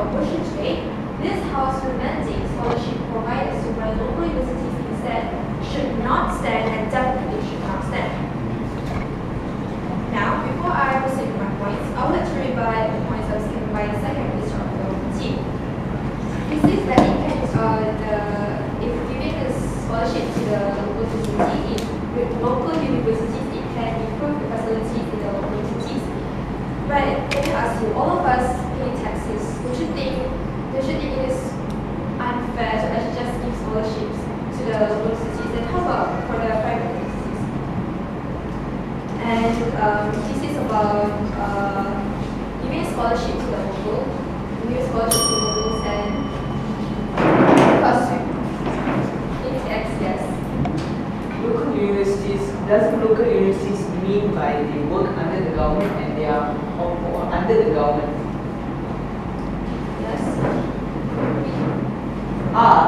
our portion today, this House will mandate scholarship providers to run local universities instead should not stand and definitely should not stand. Now, before I proceed with my points, I would like to rebut the points that was given by the second minister of the government team. He says that if giving a scholarship to the local universities, it can improve the facilities in the local universities. But let me ask you, all of us pay taxes. Don't you think it is unfair to actually just give scholarships to the local universities? And how about for the private universities? And this is about giving a scholarship to the local, giving a scholarship to the locals, and costume. Yes. Local universities, doesn't local universities mean by they work under the government and they are under the government? Yes. Are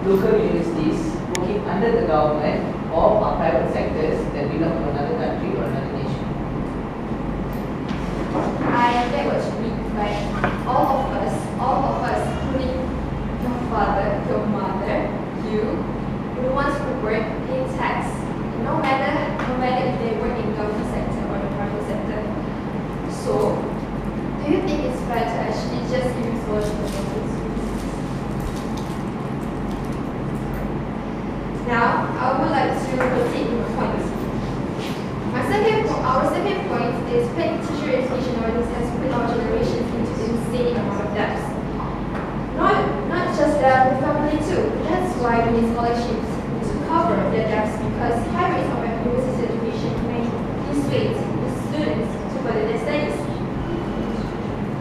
local universities working under the government or are private sectors that belong to another country or another nation? I get what you mean, but all of us, including your father, your mother, you, the ones who work pay tax, no matter if they work in government sector or the private sector. So, do you think it's fair to actually just give scholarship to locals? Now, I would like to proceed with my points. Our second point is fake teacher education nowadays has put our generations into insane amount of debts. Not just that, the family too. That's why we need scholarships to cover their debts, because high rates of university education may dissuade the students to further their studies.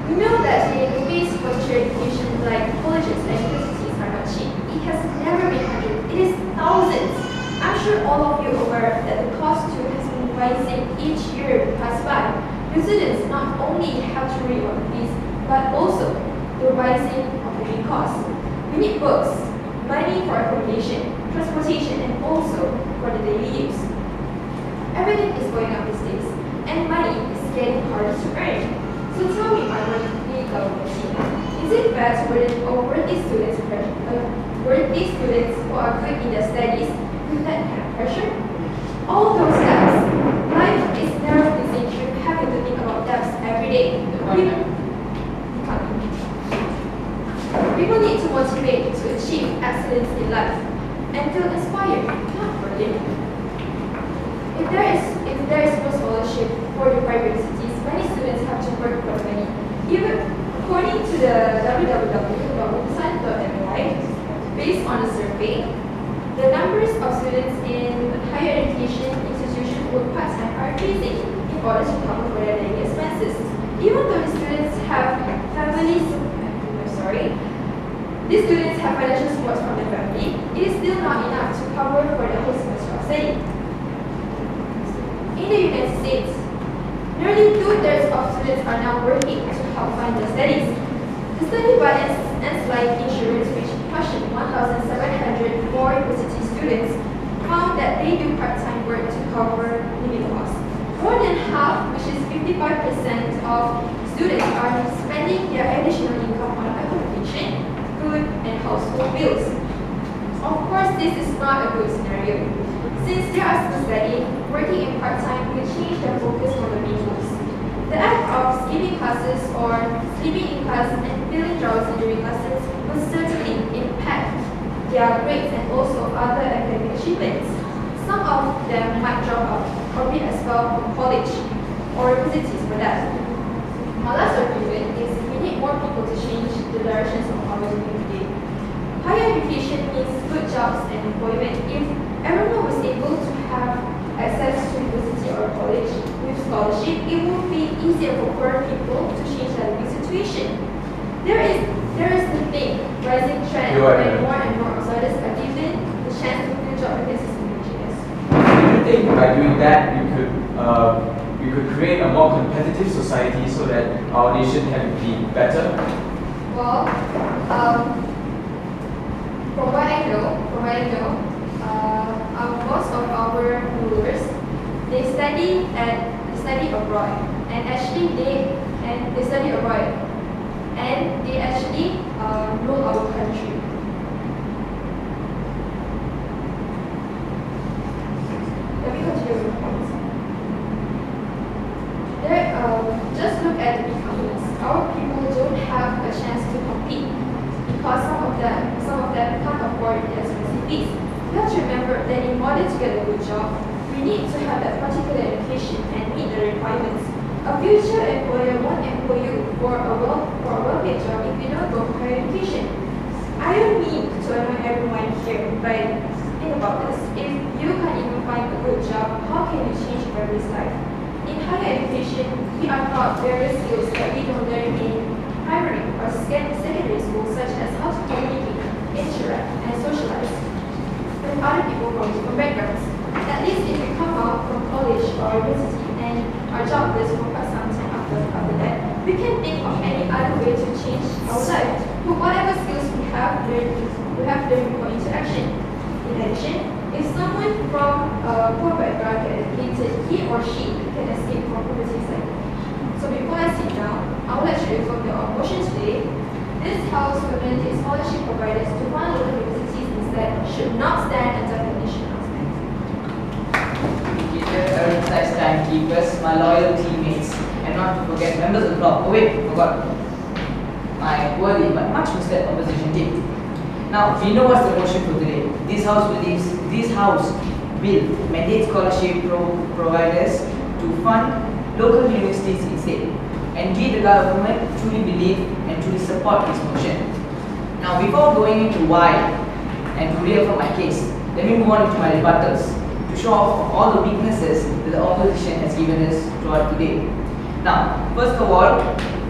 We know that the fees for teacher education, like colleges and universities, are not cheap. It has never been hundreds, it is thousands. I'm sure all of you are aware that the cost too has been rising each year pass by. The students not only have to pay on fees, but also the rising of living costs. We need books, money for accommodation, transportation, and also for the daily use. Everything is going up these days, and money is getting harder to earn. So tell me, my worthy government team, is it fair to burden worthy students who are good in their studies with that kind of pressure? All those debts, life is never pleasing if you're having to think about debts every day. People need to motivate to achieve excellence in life and feel inspired, not burdened. If there is no scholarship for the private universities, many students have to work for money. Even according to the www.website.my, based on a survey, the numbers of students in higher education institutions who work part-time are increasing in order to cover for their daily expenses. Even though the students have these students have financial support from their family, it is still not enough to cover for the whole semester of study. In the United States, nearly 2/3 of students are now working to help fund their studies. The study by ends life insurance, which questioned 1,704 university students, found that they do part-time work to cover living costs. More than half, which is 55% of students, are spending their additional income on accommodation, food, and household bills. Of course, this is not a good scenario. Since they are still studying, working in part-time will change their focus on the main goals. The act of skipping classes or sleeping in class and feeling drowsy during classes will certainly impact their grades and also other academic achievements. Some of them might drop out or be expelled from college or universities for that. My last argument is we need more people to change the directions of our community. Higher education means good jobs and employment. If everyone was able to have access to university or college with scholarship, it would be easier for poor people to change their living situation. There is the thing, rising trend, when more and more outsiders are given the chance to get a job against engineers. Do you think by doing that we could create a more competitive society so that our nation can be better? Well, from what I know, most of our rulers, they study abroad, and they study abroad, and they actually our people don't have a chance to compete because some of them can't afford their expensive fees. You have to remember that in order to get a good job, we need to have that particular education and meet the requirements. A future employer won't employ you for a well-paid job if you don't go for higher education. I don't mean to annoy everyone here, but think about this. If you can't even find a good job, how can you change everybody's life? In higher education, we are taught various skills that we don't learn in primary or secondary school, such as how to communicate, interact, and socialize with other people from different backgrounds. At least if we come out from college or university and are jobless for quite some time after that, we can think of any other way to change our life. But whatever skills we have learned for interaction. In addition, if someone from a poor background get educated, he or she can escape from poverty cycle. So before I sit down, I would like to inform you of motion today. This house will mandate scholarship providers to fund local universities instead should not stand under the nation announcement. Nice timekeepers, my loyal teammates, and not to forget members of the club. Oh wait, forgot. My worthy but much misled opposition team. Now, we know what's the motion for today. This house will mandate scholarship providers to fund local universities instead. And we, the government, truly believe and truly support this motion. Now, before going into why and to reaffirm my case, let me move on to my rebuttals to show off all the weaknesses that the opposition has given us throughout today. Now, first of all,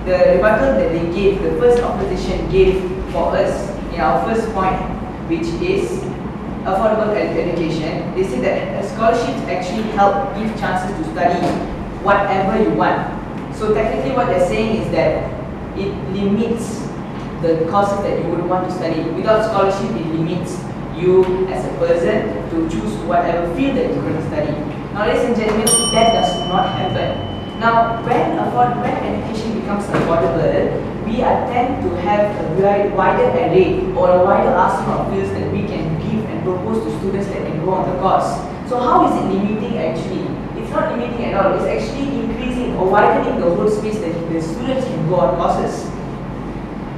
the rebuttal that they gave, the first opposition gave for us in our first point, which is affordable education. They say that scholarships actually help give chances to study whatever you want. So technically what they're saying is that it limits the courses that you would want to study. Without scholarship, it limits you as a person to choose whatever field that you're going to study. Now ladies and gentlemen, that does not happen. Now when education becomes affordable, we tend to have a wider array or a wider arsenal of fields that we can give and propose to students that can go on the course. So how is it limiting actually? It's not limiting at all, it's actually increasing or widening the whole space that the students can go on courses.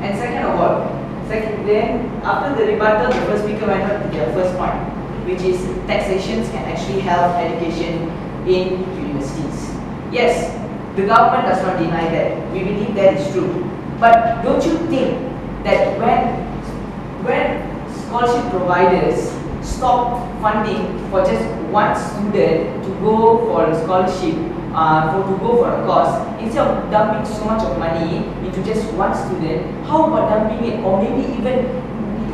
And second of all, then after the rebuttal, the first speaker went on to their first point, which is taxations can actually help education in universities. Yes, the government does not deny that. We believe that is true. But don't you think that when scholarship providers stop funding for just one student to go for a scholarship, to go for a course, instead of dumping so much of money into just one student, how about dumping it, or maybe even,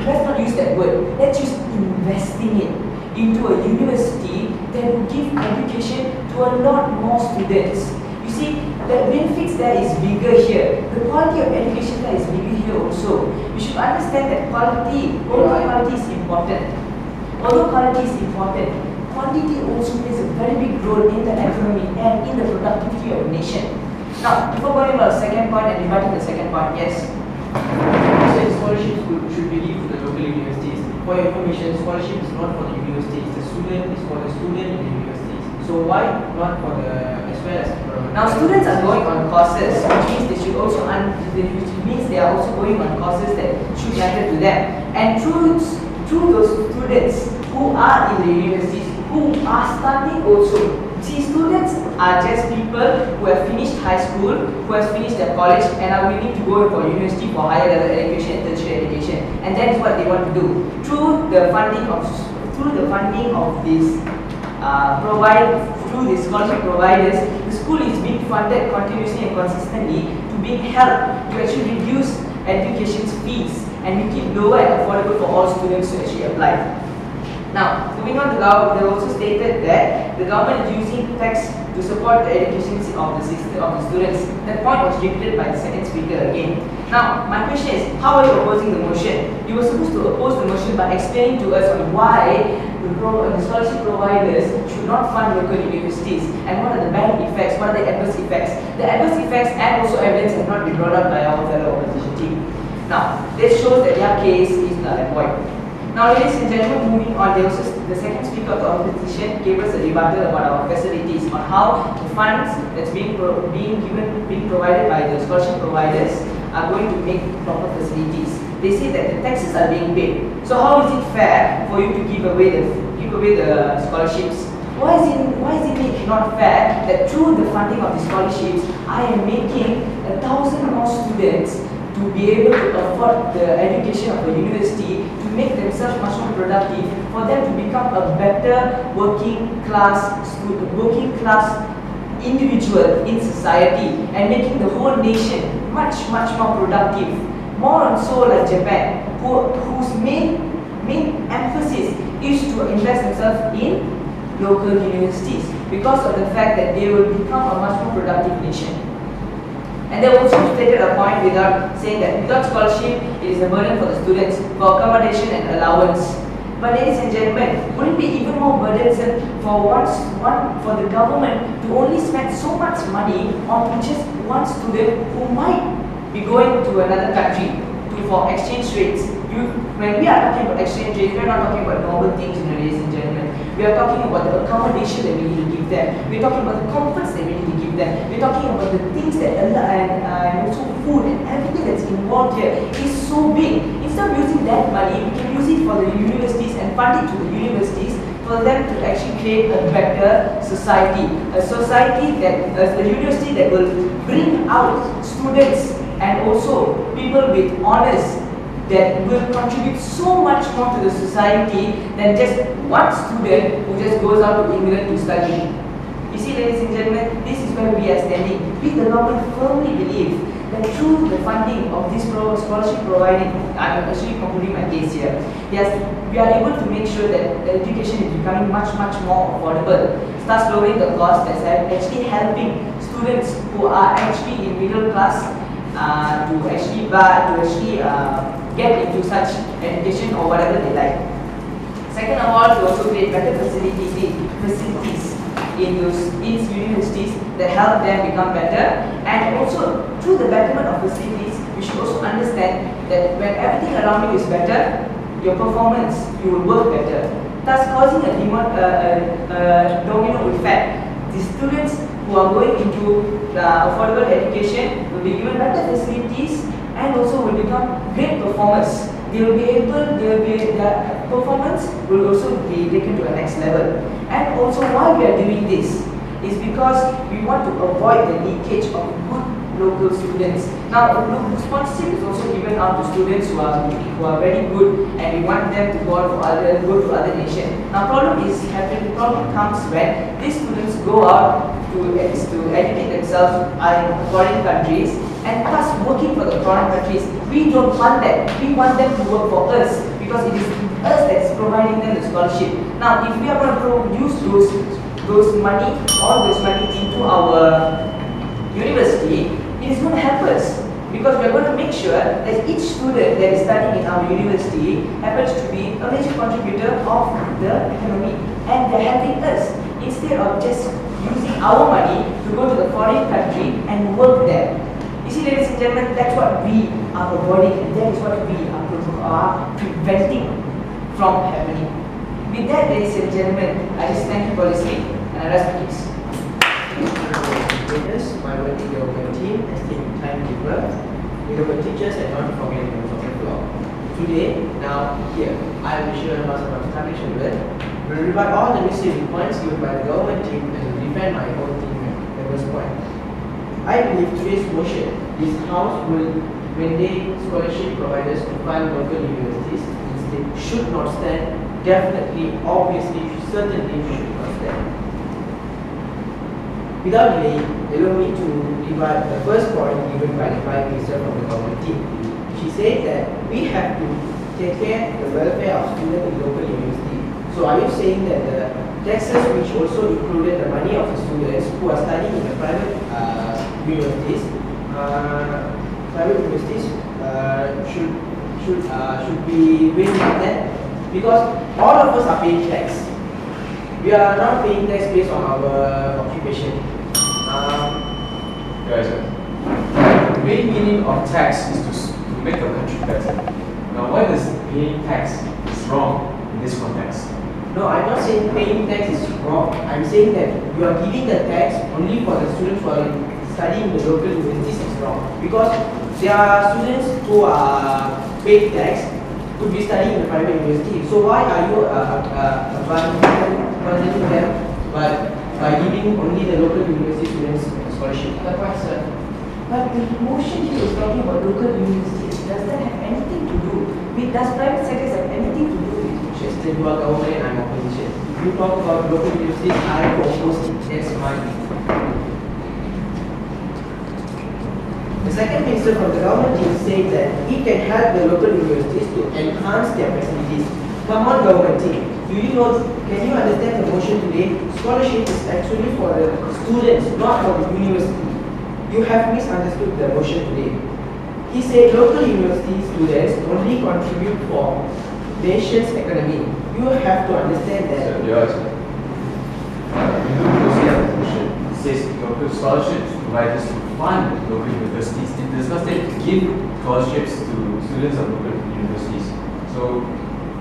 let's not use that word, let's use investing it into a university that will give education to a lot more students. You see, the benefits there is bigger here. The quality of education there is bigger here also. You should understand that quality, although quality is important, quantity also plays a very big role in the economy and in the productivity of a nation. Now, before going about the second point and rebutting the second point, yes? Scholarships should be given to the local universities. For your information, scholarship is not for the universities. The student is for the student in the universities. So why not for the as well as for now students are going on courses, which means they should also which means they are also going on courses that should matter to them. And through those students who are in the universities, who are studying also. See, students are just people who have finished high school, who have finished their college and are willing to go for university for higher level education and tertiary education. And that is what they want to do. Through the funding of this through the scholarship providers, the school is being funded continuously and consistently to being helped to actually reduce education's fees and make it lower and affordable for all students to actually apply. Now, moving on, they also stated that the government is using tax to support the education of the students. That point was repeated by the second speaker again. Now, my question is, how are you opposing the motion? You were supposed to oppose the motion by explaining to us on why the scholarship providers should not fund local universities and what are the bad effects, what are the adverse effects. The adverse effects and also evidence have not been brought up by our fellow opposition team. Now, this shows that their case is null and void. Now, ladies and gentlemen, moving on, the second speaker of the opposition gave us a rebuttal about our facilities on how the funds that's being provided by the scholarship providers are going to make proper facilities. They say that the taxes are being paid. So how is it fair for you to give away the scholarships? Why is it not fair that through the funding of the scholarships, I am making 1,000 more students to be able to afford the education of a university, to make themselves much more productive, for them to become a better working class individual in society, and making the whole nation much more productive. More and so like Japan, whose main emphasis is to invest themselves in local universities because of the fact that they will become a much more productive nation. And they also stated a point without saying that without scholarship, it is a burden for the students for accommodation and allowance. But ladies and gentlemen, would it be even more burdensome for the government to only spend so much money on just one student who might be going to another country for exchange rates? When we are talking about exchange rates, we are not talking about normal things, ladies and gentlemen. We are talking about the accommodation that we need to give them. We are talking about the comforts that we need to give them. We are talking about the things that and also food and everything that's involved here is so big. Instead of using that money, we can use it for the universities and fund it to the universities for them to actually create a better society. A university that will bring out students and also people with honors that will contribute so much more to the society than just one student who just goes out to England to study. You see, ladies and gentlemen, this is where we are standing. We, the government, firmly believe that through the funding of this scholarship providing, I'm actually concluding my case here, yes, we are able to make sure that the education is becoming much more affordable, thus lowering the cost, that's actually helping students who are actually in middle class to actually get into such education or whatever they like. Second of all, to also create better facilities in these universities that help them become better, and also through the betterment of facilities, we should also understand that when everything around you is better, your performance, you will work better, thus causing a domino effect. The students who are going into affordable education will be given better facilities and also will become great performers. Their performance will also be taken to the next level. And also why we are doing this is because we want to avoid the leakage of good local students. Now, sponsorship is also given out to students who are very good, and we want them to go to other nations. Now, problem comes when these students go out to educate themselves in foreign countries, and thus working for the foreign countries. We don't want that. We want them to work for us because it is us that's providing them the scholarship. Now, if we are going to use all those money into our university, it is going to help us because we are going to make sure that each student that is studying in our university happens to be a major contributor of the economy, and they are helping us instead of just using our money to go to the foreign country and work there. You see, ladies and gentlemen, that's what we are avoiding, and that is what we are preventing from happening. With that, ladies and gentlemen, I just thank you for listening, and I rest my case. My working government team has taken time to work with our teachers and not forgetting them from the floor. Today, now, here, I will share a master of establishment will rebut all the misleading points given by the government team and will defend my own team members' point. I believe today's motion, this House will mandate scholarship providers to fund local universities. Instead, should not stand. Definitely, obviously, certainly should not stand. Without delay, allow me to rebut the first point given by the Prime Minister from the government team. She said that we have to take care of the welfare of students in local universities. So are you saying that the taxes which also included the money of the students who are studying in the private universities should be raised like that? Because all of us are paying tax. We are not paying tax based on our occupation. Guys, the main meaning of tax is to make the country better. Now, why does paying tax wrong in this context? No, I'm not saying paying tax is wrong. I'm saying that you are giving the tax only for the students who are studying in the local universities is wrong. Because there are students who are paid tax to be studying in the private university. So why are you abandoning them by giving only the local university students scholarship? The point, sir. But the motion here is talking about local universities. Does that have anything to do with, does private sectors have anything to do with? Just you are government and I'm opposition. If you talk about local universities, I oppose it. That's my view. The second minister from the government team said that it can help the local universities to enhance their facilities. Come on, government team. Do you know, can you understand the motion today? Scholarship is actually for the students, not for the university. You have misunderstood the motion today. He said local university students only contribute for nation's economy. You have to understand that. So, Your Honor, we look closely at the motion. It says local scholarships providers to fund local universities. It does not say to give scholarships to students of local universities. So,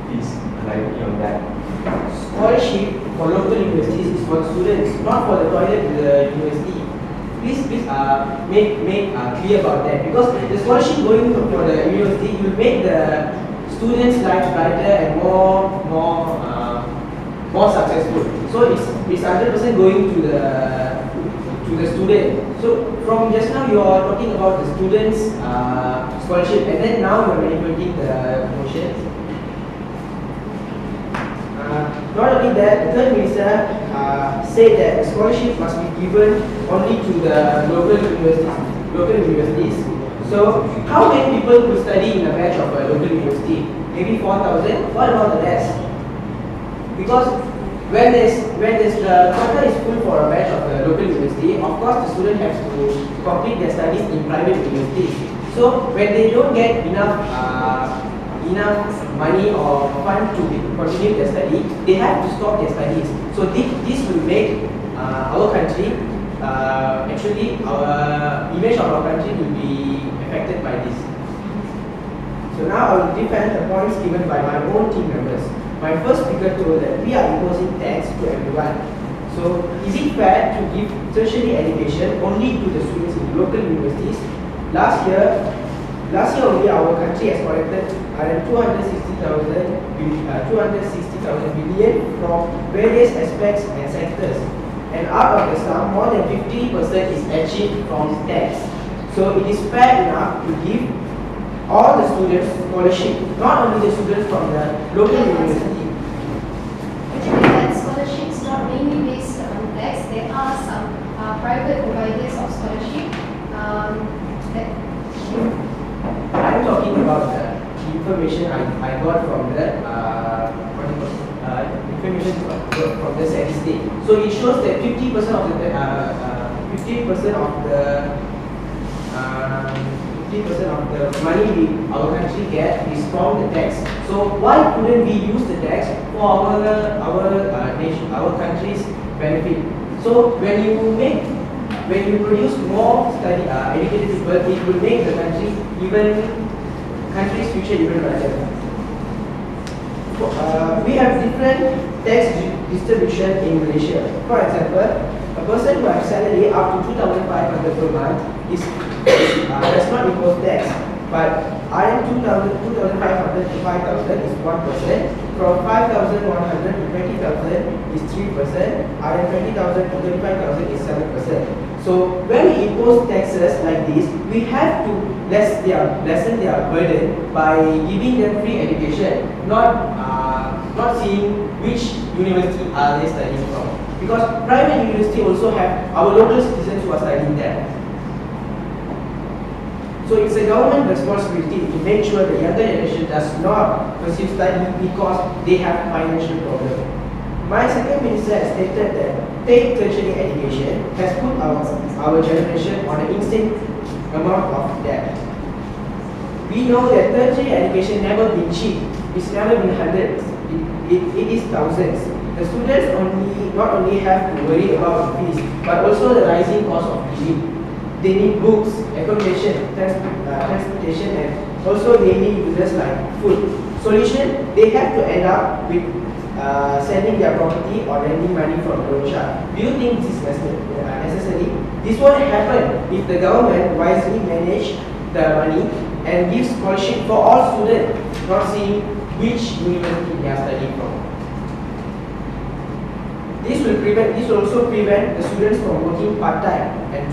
please enlighten me on that. Scholarship for local universities is for students, not for the toilet in the university. Please make clear about that, because the scholarship going for the university will make the students' lives brighter and more successful. So it's 100% going to the student. So from just now you are talking about the students' scholarship, and then now you are manipulating the motion. Not only that, the third minister said that the scholarship must be given only to the local universities. So, how many people could study in a batch of a local university? Maybe 4,000. What about the rest? Because when the quota is full for a batch of a local university, of course the student has to complete their studies in private universities. So, when they don't get enough money or fund to continue their study, they have to stop their studies. So this will make our country, actually our image of our country will be affected by this. So now I will defend the points given by my own team members. My first speaker told that we are imposing tax to everyone. So is it fair to give tertiary education only to the students in local universities? Last year only our country has collected around 260,000 billion from various aspects and sectors. And out of the sum, more than 50% is achieved from tax. So it is fair enough to give all the students scholarship, not only the students from the local university. Actually, that scholarship is not mainly based on tax. There are some private providers of scholarship I'm talking about the information I got from the information from the statistic. So it shows that 50% of the 50% of the money our country get is from the tax. So why couldn't we use the tax for our country's benefit? So when you produce more educated people, it will make the country's future even brighter. We have different tax distribution in Malaysia. For example, a person who has salary up to 2,500 per month does not impose tax, but RM2,500 to 5,000 is 1%. From 5,100 to 20,000 is 3%. RM20,000 to 35,000 is 7%. So when we impose taxes like this, we have to lessen their burden by giving them free education, not seeing which university are they studying from. Because private university also have our local citizens who are studying there. So it's a government responsibility to make sure the younger generation does not pursue study because they have financial problems. My second minister has stated that paid tertiary education has put our generation on an insane amount of debt. We know that tertiary education never been cheap. It's never been hundreds. It is thousands. The students not only have to worry about the fees, but also the rising cost of living. they need books, accommodation, transportation, and also daily uses like food. Solution, they have to end up with selling their property or lending money from the loan shark. Do you think this is necessary? This won't happen if the government wisely manage the money and gives scholarship for all students, not seeing which university they are studying from. This will also prevent the students from working part-time and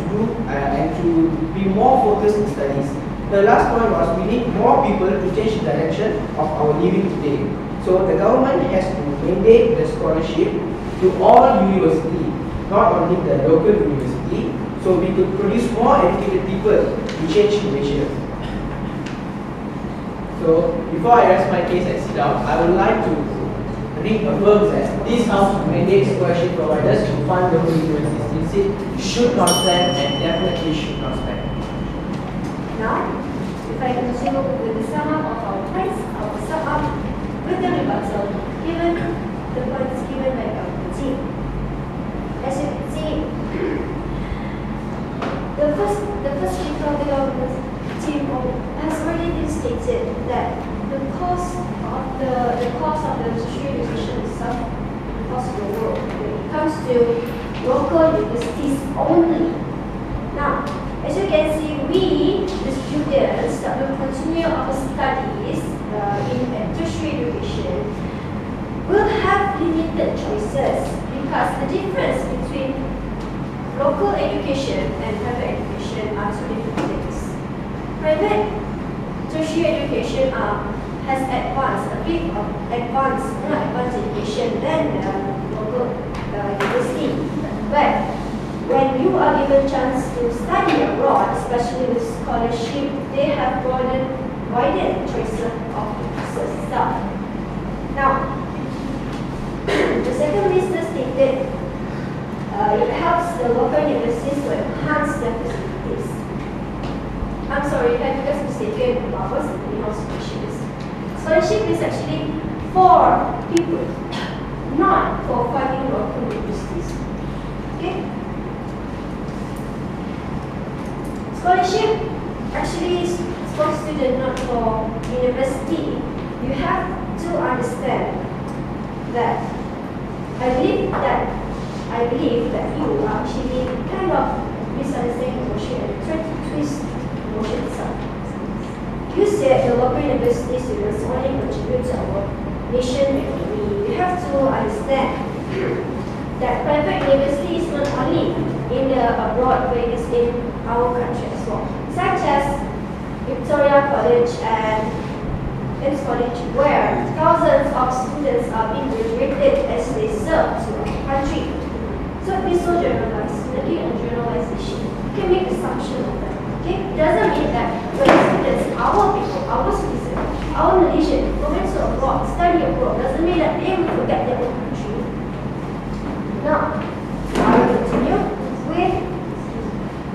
to be more focused in studies. The last point was we need more people to change the direction of our living today. So the government has to mandate the scholarship to all universities, not only the local university, so we could produce more educated people to change Malaysia. So before I rest my case and sit down, I would like to reaffirm that this House mandates scholarship providers to fund local universities. Instead, should not stand and definitely should not stand. Now, if I continue with the sum up of our points, I will sum up with the rebuttal given the points given by Dr. T. As you can see, the first speaker of the government team has already stated that the cost of the tertiary education itself across the world when it comes to local universities only. Now, as you can see, we, the students that will continue our studies in tertiary education, will have limited choices because the difference between local education and private education are two different things. Private tertiary education has a bit of advanced education than local university. But when you are given chance to study abroad, especially with scholarship, they have widened choices of courses itself. Now, the second minister stated it helps the local universities to enhance their facilities. I'm sorry if I got mistaken about what's the meaning of scholarship is. Scholarship is actually for people, not for funding local universities. Okay? Scholarship actually is for students, not for university. You have to understand that I believe that you are actually kind of misunderstanding emotion and trying to twist emotion itself. You said the local university students only contribute to our nation economy. You have to understand that private university is not only in the abroad, but it is in our country as well, such as Victoria College and King's College, where thousands of students are being graduated as they serve to our country. So please don't generalize. Looking at generalization, you can make assumption of that. Okay? It doesn't mean that when students, our people, our citizens, our Malaysian, go to abroad, study abroad, doesn't mean that they will forget their own country. Now, I will continue with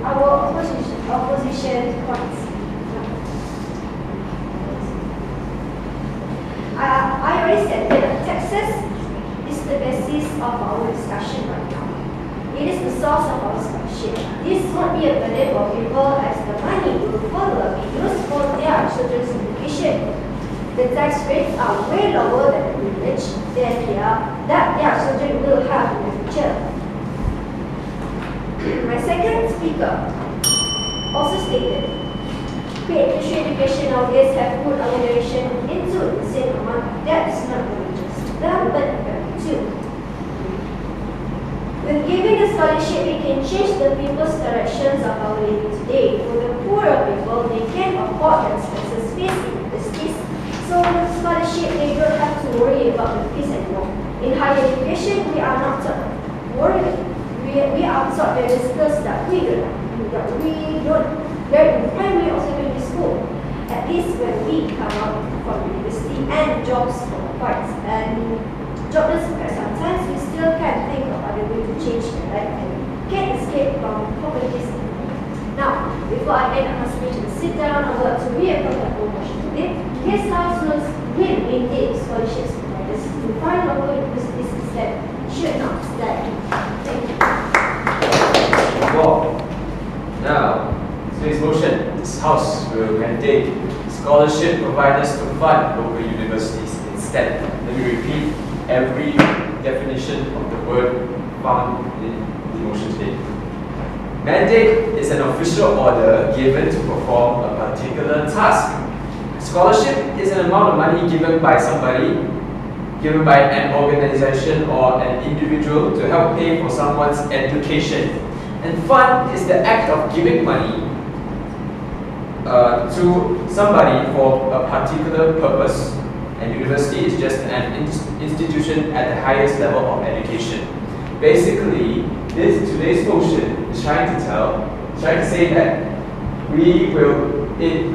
our opposition points. I already said that taxes is the basis of our discussion right now. It is the source of our scholarship. This won't be a burden for people as the money will further be used for their children's education. The tax rates are way lower than the privilege that their children will have in the future. My second speaker also stated, paid tertiary education nowadays have put our generation into the same amount. That is not religious. That will affect too. With giving the scholarship, we can change the people's directions of our living today. For the poorer people, they can afford the expenses fees in universities. So with scholarship, they don't have to worry about the fees anymore. In higher education, we are not worried. We are taught various skills that we don't learn in primary or secondary school. At least when we come out from university and jobs for parts and jobless at sometimes we still can think of other ways to change their life and can escape from poverty. Now, before I end my speech and sit down, I would like to reaffirm the whole motion today. Guest households will mandate scholarships providers to find local universities instead. Should not stand. Thank you. Well, now today's motion, this House will mandate scholarship providers to fund local universities instead. Let me repeat every definition of the word found in the motion today. Mandate is an official order given to perform a particular task. Scholarship is an amount of money given by somebody, given by an organization or an individual to help pay for someone's education. And fund is the act of giving money to somebody for a particular purpose. And university is just an institution at the highest level of education. Basically, today's motion is trying to say that we will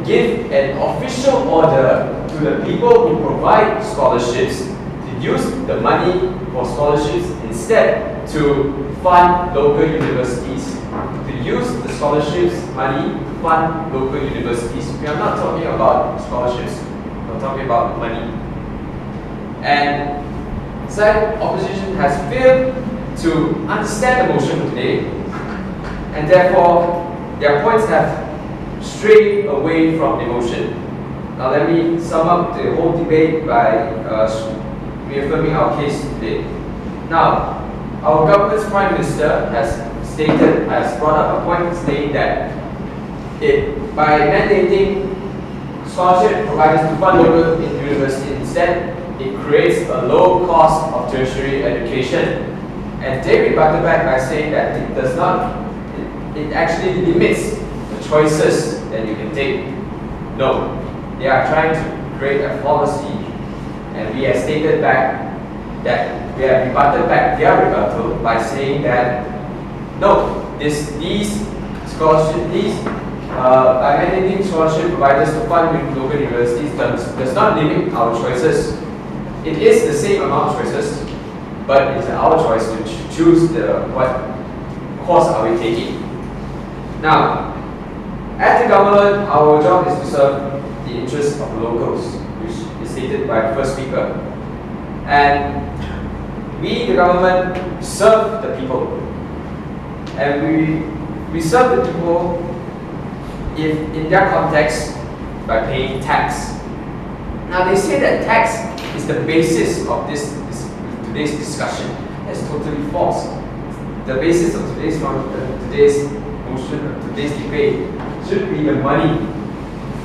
give an official order to the people who provide scholarships to use the money for scholarships instead to fund local universities. To use the scholarships money to fund local universities. We are not talking about scholarships. We're talking about money. And side opposition has failed to understand the motion today, and therefore their points have strayed away from the motion. Now let me sum up the whole debate by reaffirming our case today. Now, our government's Prime Minister has brought up a point saying that by mandating scholarship providers to fund local universities instead, it creates a low cost of tertiary education. And they rebutted back by saying that it does not, it actually limits the choices that you can take. No, they are trying to create a policy, and we have stated back that we have rebutted back their rebuttal by saying that no, these scholarship, by mandating scholarship providers to fund local universities does not limit our choices. It is the same amount of choices, but it's our choice to choose what course are we taking. Now, as the government, our job is to serve the interests of locals, which is stated by the first speaker. And we, the government, serve the people. And we serve the people in their context by paying tax. Now they say that tax is the basis of today's discussion. That's totally false. The basis of today's motion, today's debate, should be the money to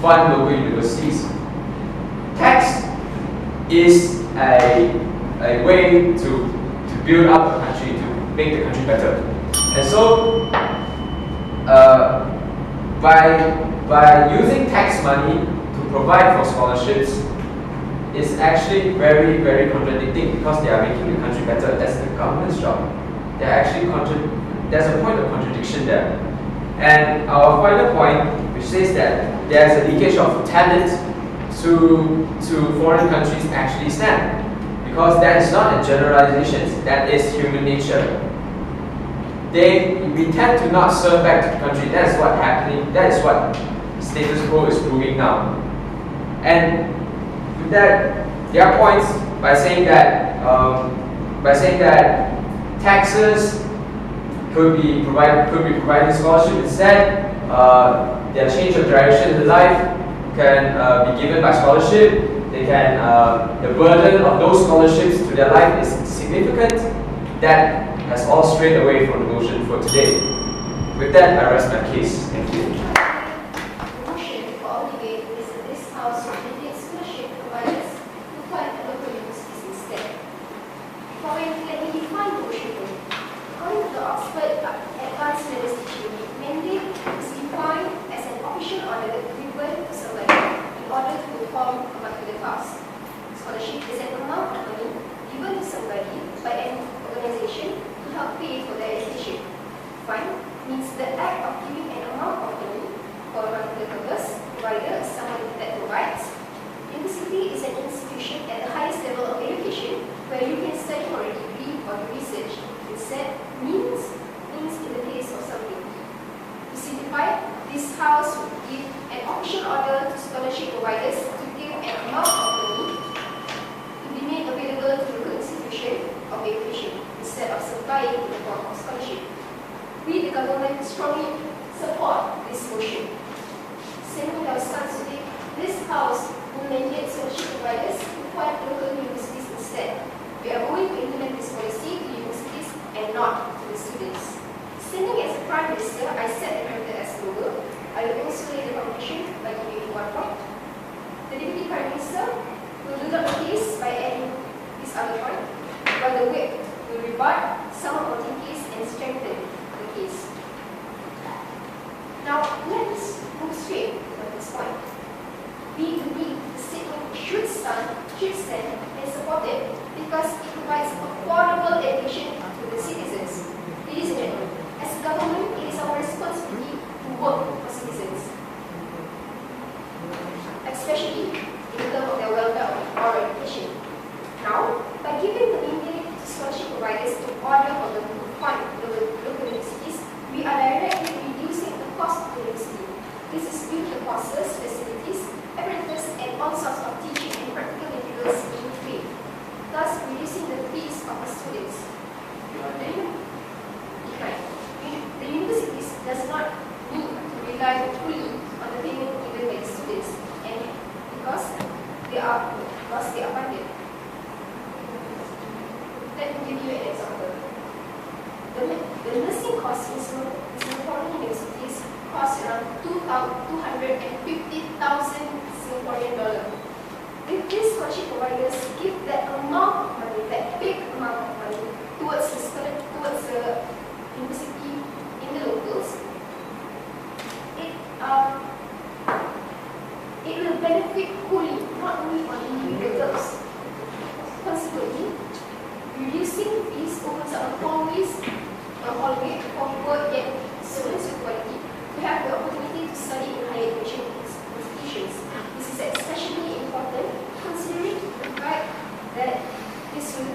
fund local universities. Tax is a way to build up the country, to make the country better. And so, by using tax money to provide for scholarships, is actually very, very contradicting, because they are making the country better. That's the government's job. They're actually there's a point of contradiction there. And our final point, which says that there's a leakage of talent to foreign countries, actually stand, because that is not a generalization. That is human nature. We tend to not serve back to the country. That is what's happening. That is what status quo is proving now. And with that, their points by saying that taxes could be providing scholarship instead. Their change of direction in life can be given by scholarship. They can the burden of those scholarships to their life is significant. That has all strayed away from the motion for today. With that, I rest my case. Thank you. The motion for our debate is that this House should mandate scholarship providers to fund local universities instead. Let me define the motion. According to the Oxford Advanced Studies Teaching Unit, mandate is defined as an official order given to somebody in order to perform a particular task. Scholarship is an amount of money given to somebody by an organization to help pay for their education. Fund means the act of giving an amount of money for a particular purpose, provider is someone that provides. University is an institution at the highest level of education where you can study for a degree or do research. Instead, means in the case of something. To simplify, this House would give an official order to scholarship providers to give an amount of money to be made available to local institution of education instead of supplying in the form of scholarship. We, the government, strongly support this motion. Sending our sons today, this house will mandate scholarship providers to fund local universities instead. We are going to implement this policy to universities and not to the students. Standing as a Prime Minister, I set the parameter as lower. I will also lay the foundation by giving 1 point. The Deputy Prime Minister will build up the case by adding this other point, while the whip will rebut some of the case and strengthen the case. Now, let's move straight to this point. We believe the statement should stand and support it because it provides affordable education to the citizens. Ladies and gentlemen, as a government, it is our responsibility to work for citizens, especially in terms of their welfare or education. Now, by giving the mandate to scholarship providers to order for them to fund local universities, we are directly reducing the cost of the university. This is due to the courses, facilities, apparatus, and all sorts of teaching and practical materials being paid, thus reducing the fees of the students. The universities does not need to rely fully on the payment given by the students, and because they are funded. Let me give you an example. The nursing course in Singaporean universities costs around 250,000 Singaporean dollars. If these scholarship providers give that amount of money, that big amount of money, towards the university in the locals, it will benefit wholly, not only on individual terms. Consequently, reducing fees opens up a hallway for poor yet students with quality to have the opportunity to study in higher education institutions. This is especially important considering the fact that this will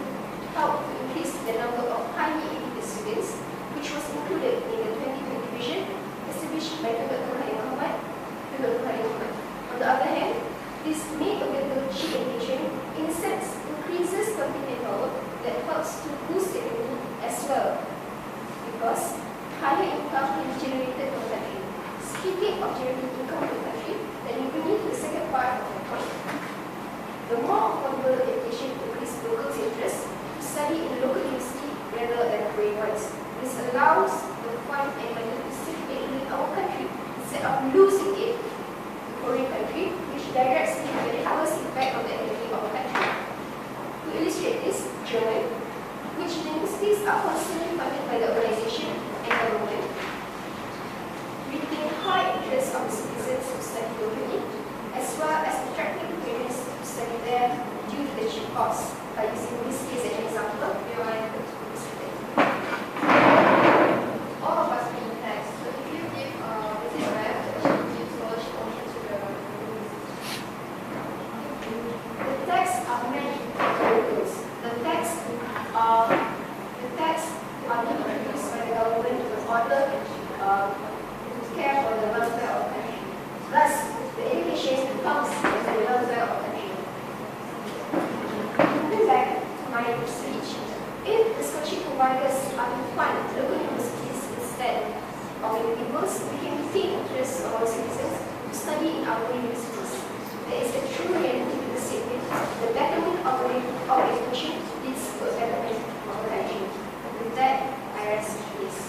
help to increase the number of highly educated students, which was included in the 2020 vision established by Dr. Muhammad. On the other hand, this may available cheap education in a sense increases computing power that helps to boost the economy as well, because higher income can be generated from the country. Speaking of generating income from the country, let me bring you to the second part of my point. The more affordable education increases locals' interest to study in a local university rather than foreign ones. This allows the fund and money to circulate in our country instead of losing it to foreign country, which directly has an adverse impact on the economy of our country. To illustrate this, German, which universities are constantly funded by the organization and government, retain high interest of the citizens who study locally, as well as attracting parents to study there due to the cheap cost. By using this case as an example, we are able to illustrate. All of us being taxed, so if you give this is right, you give scholarship option to the universities. The tax are meant for locals. The tax are being introduced by the government in order to care for the welfare of the country. Thus, the education comes with the welfare of the country. Moving back to my speech, if the scholarship providers are to fund local universities instead of individuals, we can retain interest of our citizens to study in our universities. There is a true reality to the statement: the betterment of education leads to a betterment of the country. With that, I rest peace.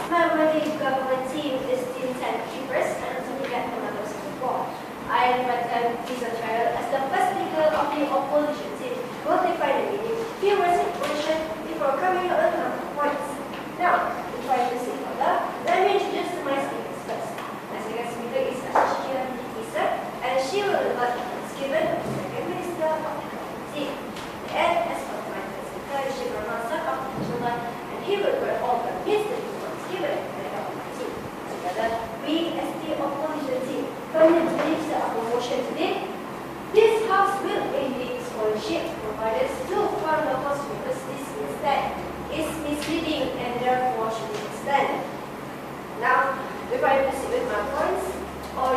Normally, government team is team 10 keepers and also get members of the board. I invite Lisa Farrell as the first speaker of the opposition team will define the meening, few words in position before coming up with number points. Now, before I proceed further, let me introduce my speakers first. My second speaker is Ashkia Lisa, and she will revert as given the second minister of the team. And as for my third speaker, she will master of the children, and he will revert all the minister given by the government team. Together, we as the opposition team firmly believe that our motion today, this House will mandate scholarship providers to fund local universities instead, is misleading and therefore should be extended. Now, before I proceed with my points or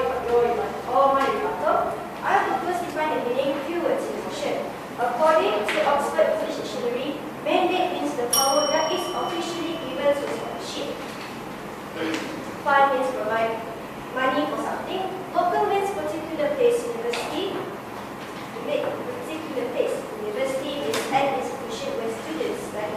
my rebuttal, I will first define the meaning few words in the motion. According to Oxford English Dictionary, mandate means the power that is officially given to scholarship my money for something, local means particular place university. Particular place university is an institution where students study.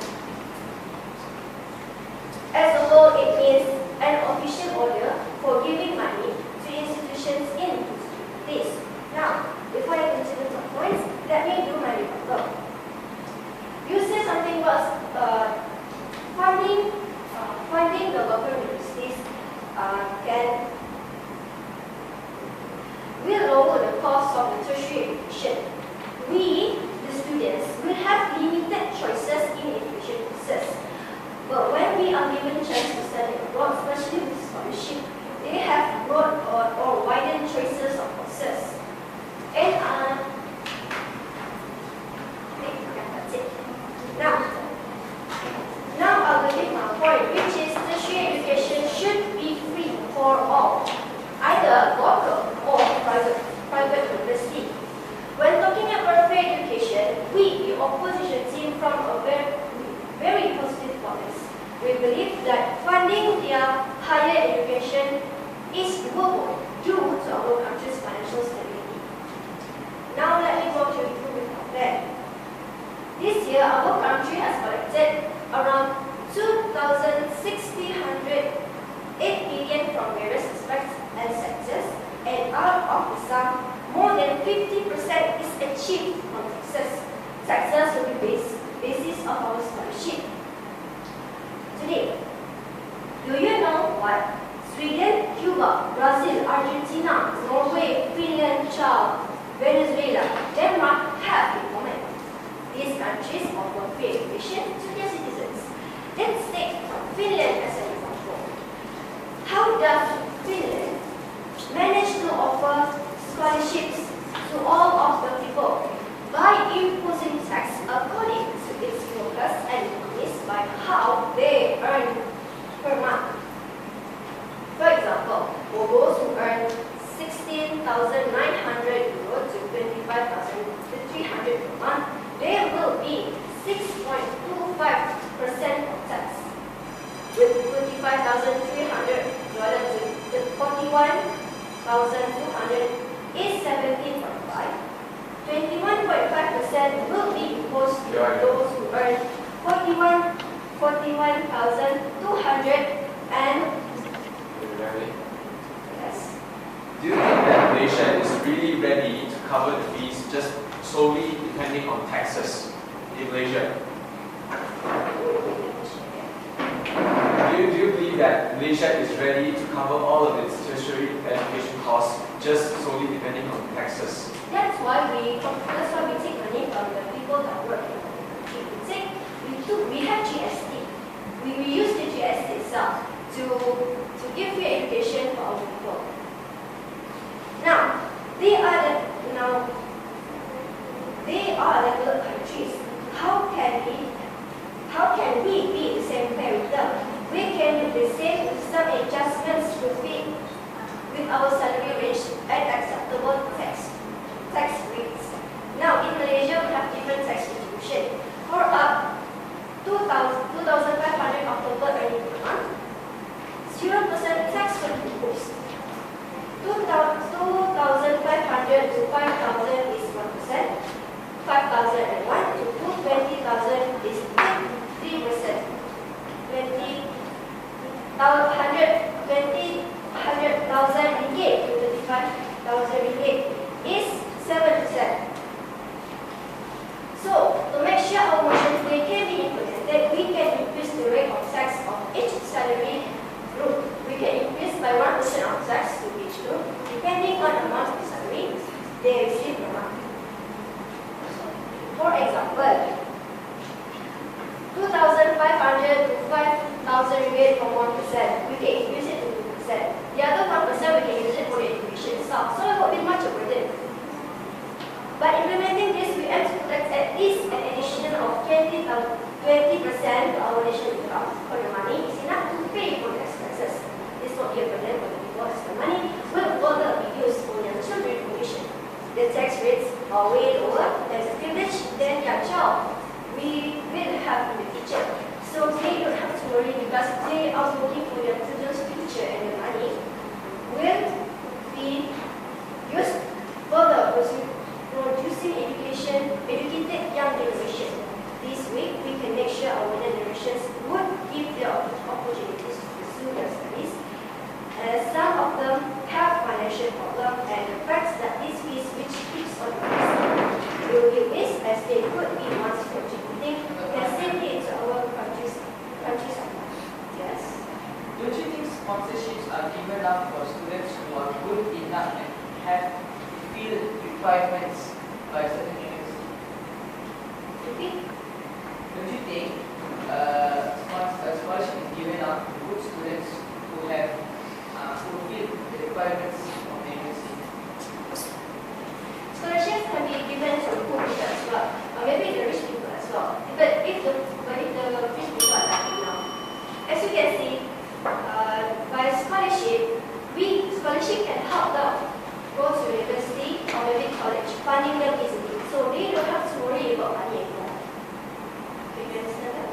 As a whole, it means an official order for giving money to institutions in this. Now, before I consider some points, let me do my rebuttal. You said something about funding the local universities will lower the cost of the tertiary education. We, the students, will have limited choices in education process. But when we are given a chance to study abroad, especially with scholarship, they have broad or widened choices of courses. And that's it. Now I will make my point, which is tertiary education should be free for all, either local or private university. When talking about free education, we, the opposition team, from a very positive premise. We believe that funding their higher education is doable due to our country's financial stability. Now let me go to improvement of that. This year, our country has collected around 2,608 billion from various aspects and sectors, and out of the sum, more than 50% is achieved on taxes. Taxes will be basis of our scholarship. Today, do you know what Sweden, Cuba, Brazil, Argentina, Norway, Finland, Chile, Venezuela, Denmark have in common? These countries offer free education to their citizens. Let's take Finland as an example. How does Finland manage to offer scholarships to all of the people? By imposing tax according to its focus and economies by how they earn per month. For example, for those who earn 16,900 euro to 25,300 per month, there will be 6.25% of tax. With 25,300 to 41,200 is 17.5. 21.5% will be imposed to those who earn 41,200 and yes. Do you think that Malaysia is really ready to cover the fees just solely depending on taxes in Malaysia? Do you believe that Malaysia is ready to cover all of its tertiary education costs just solely depending on taxes? That's why we take money from the people that work in the country. We have GST. We use the GST itself to give free education for our people. Now, they are developed countries. How can we be the same way with them? We can do the same with some adjustments to fit with our salary range at acceptable tax rates. Now, in Malaysia, we have different tax distribution. For up 2,500 of total earning per month, 0% tax will be imposed. 2,500 to 5,000 is 1%. 5,001 to 20,000 is 3%. 100,000 ringgit to 35,000 ringgit is 7%. So, to make sure our motion today can be implemented, we can increase the rate of tax of each salary group. We can increase by 1% of tax to each group, depending on the amount of salary they receive per month. For example, 2,500 to 5,000 ringgit for 1%, we can increase it to 2%. The other 1% we can use it for the education itself, so it won't be much of a burden. By implementing this, we aim to collect at least an addition of 20% to our national income. For the money is enough to pay for the expenses. This won't be a burden for the people as the money will further be used for their children's education. The tax rates are way lower as a privilege than their child we will have in the future. So they don't have to worry because they are working for their children's future and the money. enough and have field requirements by certain universities? Don't you think a scholarship is given out to good students who have fulfilled the requirements of the university? Scholarships can be given to poor people as well, or maybe the rich people as well. But if the rich people are lacking now, as you can see, by scholarship can help them go to university or maybe college, funding them easily, so they don't have to worry about money anymore. Do you understand that?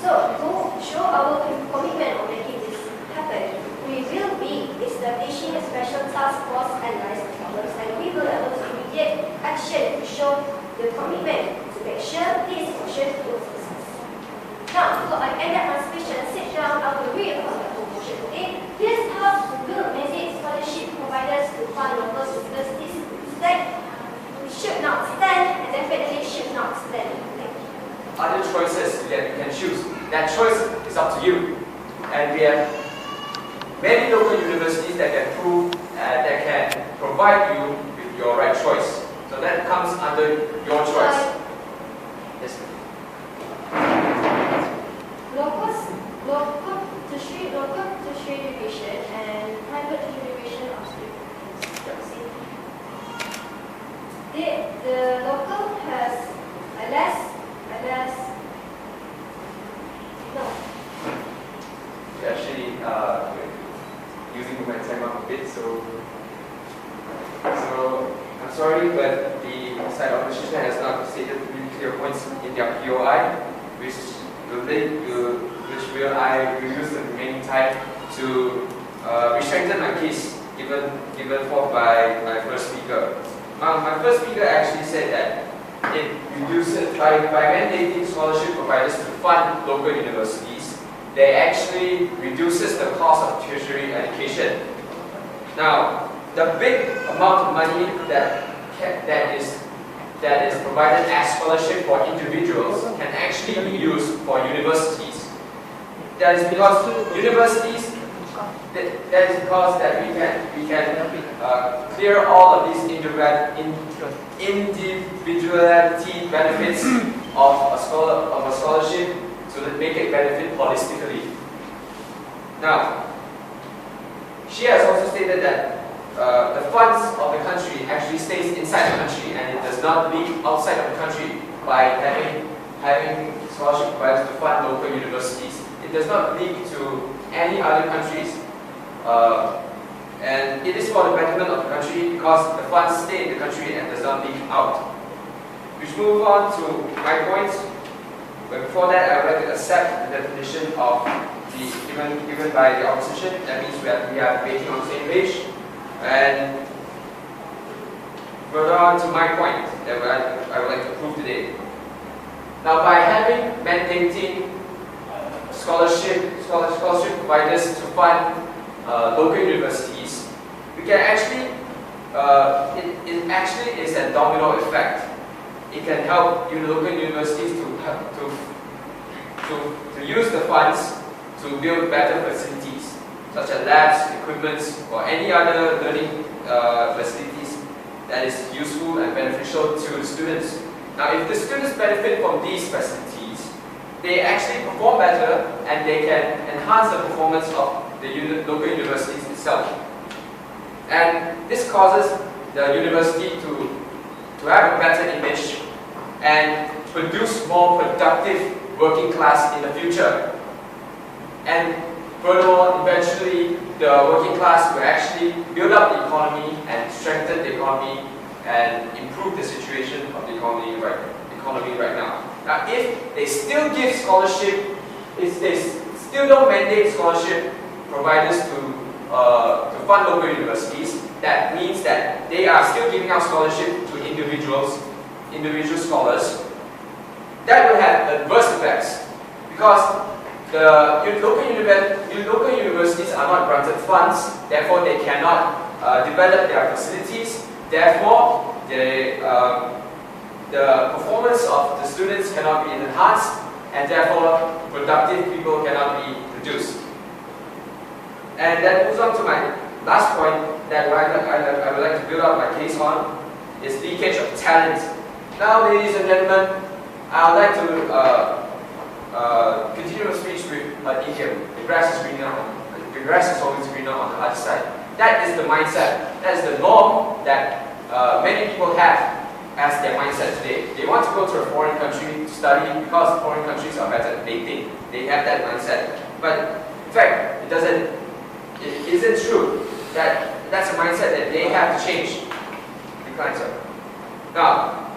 So to show our commitment on making this happen, we will be establishing a special task force to analyze the problems, and we will able to immediate action to show the commitment to make sure this motion goes success. Now, before I end up my speech and sit down, I will read about the promotion. Okay? Here's how we will mandate scholarship providers to fund local universities. Instead, we should not stand and definitely should not stand. Other choices that you can choose. That choice is up to you. And we have many local universities that can provide you with your right choice. So that comes under your choice. Yes. Local tertiary education and private education of students. The local has a less no. Actually, using my time up a bit, so I'm sorry, but the side opposition has not stated really clear points in their POI, which will I will use the remaining time to re-strengthen my case given forth by my first speaker. My first speaker actually said that it reduces by mandating scholarship providers to fund local universities. They actually reduces the cost of tertiary education. Now, the big amount of money that is provided as scholarship for individuals can actually be used for universities. That is because universities. That is because that we can clear all of these individuality benefits of a scholarship, so that make it benefit holistically. Now, she has also stated that the funds of the country actually stays inside the country and it does not leak outside of the country by having scholarship providers to fund local universities. It does not leak to any other countries, and it is for the betterment of the country because the funds stay in the country and does not leak out. Which move on to my points. But before that, I would like to accept the definition of the given by the opposition. That means we are making on the same page. And further on to my point that I would like to prove today. Now, by having mandating scholarship providers to fund local universities, we can actually it actually is a domino effect. It can help local universities to use the funds to build better facilities, such as labs, equipments, or any other learning facilities that is useful and beneficial to the students. Now, if the students benefit from these facilities, they actually perform better and they can enhance the performance of the local universities itself. And this causes the university to have a better image and produce more productive working class in the future. And furthermore, eventually the working class will actually build up the economy and strengthen the economy and improve the situation of the economy right now. Now, if they still give scholarship, if they still don't mandate scholarship providers to fund local universities, that means that they are still giving out scholarship to individual scholars. That will have adverse effects because the local universities are not granted funds, therefore they cannot develop their facilities, therefore the performance of the students cannot be enhanced, and therefore productive people cannot be produced. And that moves on to my last point that I would like to build up my case on is leakage of talent. Now, ladies and gentlemen, I would like to continue my speech with an idiom. The grass is greener. The grass is always greener on the other side. That is the mindset. That is the norm that many people have as their mindset today. They want to go to a foreign country to study because foreign countries are better. They think they have that mindset. But in fact, it isn't true. That's a mindset that they have to change. Now,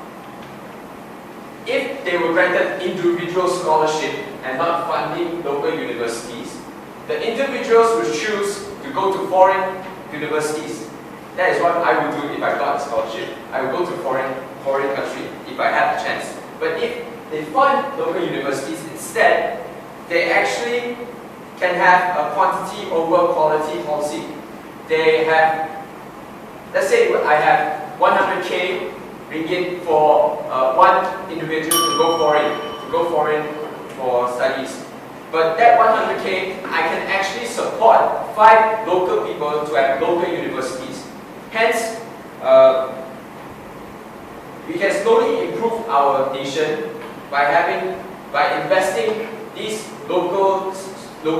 if they were granted individual scholarship and not funding local universities, the individuals would choose to go to foreign universities. That is what I would do if I got a scholarship. I would go to foreign country if I had the chance. But if they fund local universities instead, they actually can have a quantity over quality policy. They have, let's say I have 100k ringgit for one individual to go foreign for studies. But that 100k, I can actually support 5 local people to have local universities. Hence, we can slowly improve our nation by investing these local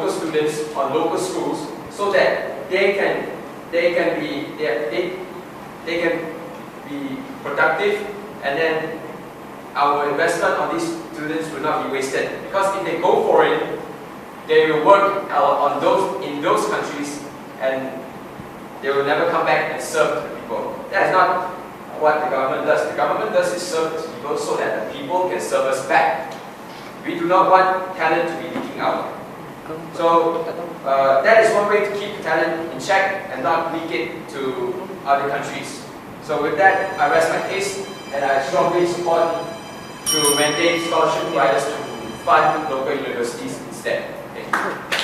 students on local schools, so that they can be productive, and then our investment on these students will not be wasted. Because if they go foreign, they will work in those countries, and they will never come back and serve the people. That is not what the government does. The government does is serve the people so that the people can serve us back. We do not want talent to be leaking out. So that is one way to keep talent in check and not leak it to other countries. So with that, I rest my case, and I strongly support to maintain scholarship providers to fund local universities instead. Thank you.